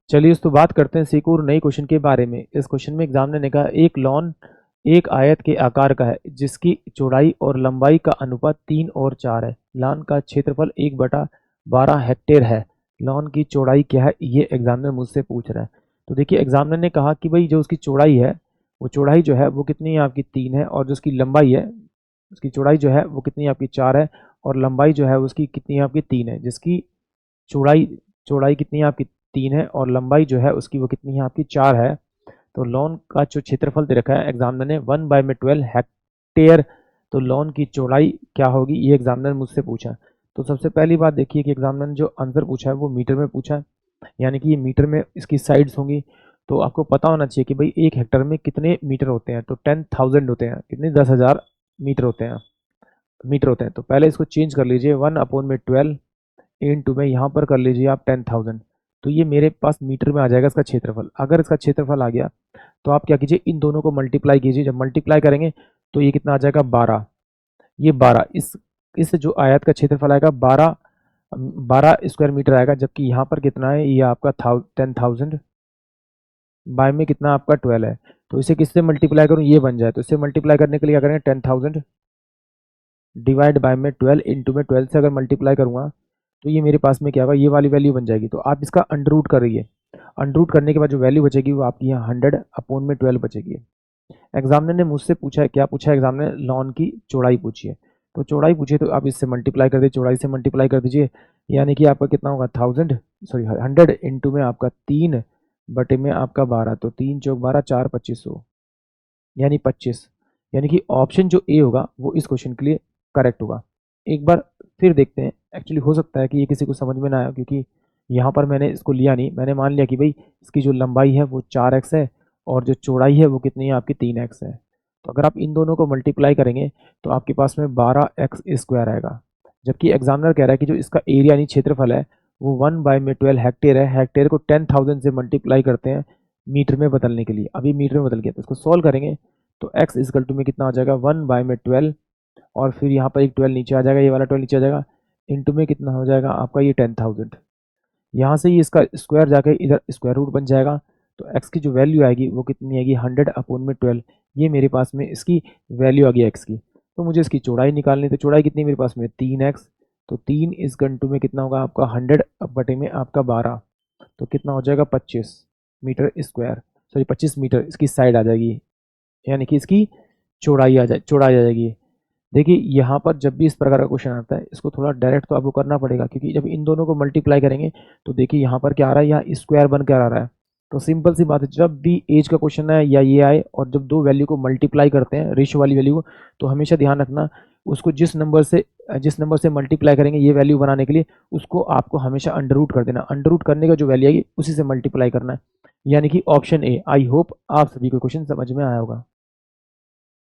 चलिए इस तो बात करते हैं एक और नई क्वेश्चन के बारे में। इस क्वेश्चन में एग्जामिनर ने कहा एक लॉन एक आयत के आकार का है जिसकी चौड़ाई और लंबाई का अनुपात 3 और 4 है। लॉन का क्षेत्रफल 1/12 हेक्टेयर है। लॉन की चौड़ाई क्या है, ये एग्जामिनर मुझसे पूछ रहा है। तो देखिए एग्जामिनर ने कहा कि भाई जो उसकी चौड़ाई है, वो चौड़ाई जो है वो कितनी है आपकी 3 है, और जो उसकी लंबाई है, उसकी चौड़ाई जो है वो कितनी है आपकी 4 है, और लंबाई जो है उसकी कितनी है आपकी 3 है। जिसकी चौड़ाई चौड़ाई कितनी है आपकी 3 है, और लंबाई जो है उसकी वो कितनी है आपकी 4 है। तो लॉन का जो क्षेत्रफल दे रखा है एग्जामिनर ने 1/12 हेक्टेयर। तो लॉन की चौड़ाई क्या होगी, ये एग्जामिनर मुझसे पूछा। तो सबसे पहली बात देखिए कि एग्जामिनर ने जो आंसर पूछा है वो मीटर में पूछा है, यानी कि ये मीटर में इसकी साइड्स होंगी। तो आपको पता होना चाहिए कि भाई एक हेक्टर में कितने मीटर होते हैं। तो 10,000 होते हैं, कितने 10,000 मीटर होते हैं, मीटर होते हैं। तो पहले इसको चेंज कर लीजिए 1/12 इंटू में यहाँ पर कर लीजिए आप 10,000। तो ये मेरे पास मीटर में आ जाएगा इसका क्षेत्रफल। अगर इसका क्षेत्रफल आ गया तो आप क्या कीजिए, इन दोनों को मल्टीप्लाई कीजिए। जब मल्टीप्लाई करेंगे तो ये कितना आ जाएगा 12। ये 12 इस जो आयत का क्षेत्रफल आएगा 12 स्क्वायर मीटर आएगा। जबकि यहाँ पर कितना है, ये आपका 10,000 बाय में कितना आपका 12 है। तो इसे किससे मल्टीप्लाई करूँ, ये बन जाए। तो इसे मल्टीप्लाई करने के लिए क्या करेंगे, 10,000 डिवाइड बाय में 12 इंटू में 12 से अगर मल्टीप्लाई करूँगा तो ये मेरे पास में क्या होगा, ये वाली वैल्यू बन जाएगी। तो आप इसका अंडर रूट करिए। अंडर रूट करने के बाद जो वैल्यू बचेगी वो आपकी यहाँ 100/12 बचेगी। एग्जामिनर ने मुझसे पूछा है, क्या पूछा है एग्जामिनर, लॉन की चौड़ाई पूछी है। तो चौड़ाई पूछिए तो आप इससे मल्टीप्लाई कर दीजिए, चौड़ाई से मल्टीप्लाई कर दीजिए। यानी कि आपका कितना होगा 100 इंटू में आपका 3 में आपका 12। तो 3 × 4 = 12, 4 × 2500 यानी 25। यानी कि ऑप्शन जो ए होगा वो इस क्वेश्चन के लिए करेक्ट होगा। एक बार फिर देखते हैं। एक्चुअली हो सकता है कि ये किसी को समझ में ना आया, क्योंकि यहाँ पर मैंने इसको लिया नहीं। मैंने मान लिया कि भाई इसकी जो लंबाई है वो 4x है, और जो चौड़ाई है वो कितनी है आपकी 3x है। तो अगर आप इन दोनों को मल्टीप्लाई करेंगे तो आपके पास में 12x² आएगा। जबकि एग्जामिनर कह रहा है कि जो इसका एरिया यानी क्षेत्रफल है वो 1/12 हेक्टेयर है। हेक्टेयर को 10,000 से मल्टीप्लाई करते हैं मीटर में बदलने के लिए। अभी मीटर में बदल गया, तो इसको सॉल्व करेंगे तो x इक्वल टू में कितना आ जाएगा 1/12, और फिर यहाँ पर एक 12 नीचे आ जाएगा, ये वाला 12 नीचे आ जाएगा, इंटू में कितना हो जाएगा आपका ये 10,000। यहाँ से ही इसका स्क्वायर जाकर इधर स्क्वायर रूट बन जाएगा। तो x की जो वैल्यू आएगी वो कितनी आएगी 100/12। ये मेरे पास में इसकी वैल्यू आ गई x की। तो मुझे इसकी चौड़ाई निकालनी, तो चौड़ाई कितनी मेरे पास में 3x। तो 3 इस घंटू में कितना होगा आपका 100 में आपका 12। तो कितना हो जाएगा 25 मीटर स्क्वायर, सॉरी 25 मीटर इसकी साइड आ जाएगी, यानी कि इसकी चौड़ाई आ जाएगी। देखिए यहाँ पर जब भी इस प्रकार का क्वेश्चन आता है इसको थोड़ा डायरेक्ट तो आपको करना पड़ेगा, क्योंकि जब इन दोनों को मल्टीप्लाई करेंगे तो देखिए यहाँ पर क्या आ रहा है, यहाँ स्क्वायर बन कर आ रहा है। तो सिंपल सी बात है, जब भी एज का क्वेश्चन है या ये आए और जब दो वैल्यू को मल्टीप्लाई करते हैं रेशियो वाली वैल्यू को, तो हमेशा ध्यान रखना उसको जिस नंबर से मल्टीप्लाई करेंगे ये वैल्यू बनाने के लिए, उसको आपको हमेशा अंडर रूट कर देना। अंडर रूट करने का जो वैल्यू आएगी उसी से मल्टीप्लाई करना है, यानी कि ऑप्शन ए। आई होप आप सभी को क्वेश्चन समझ में आया होगा।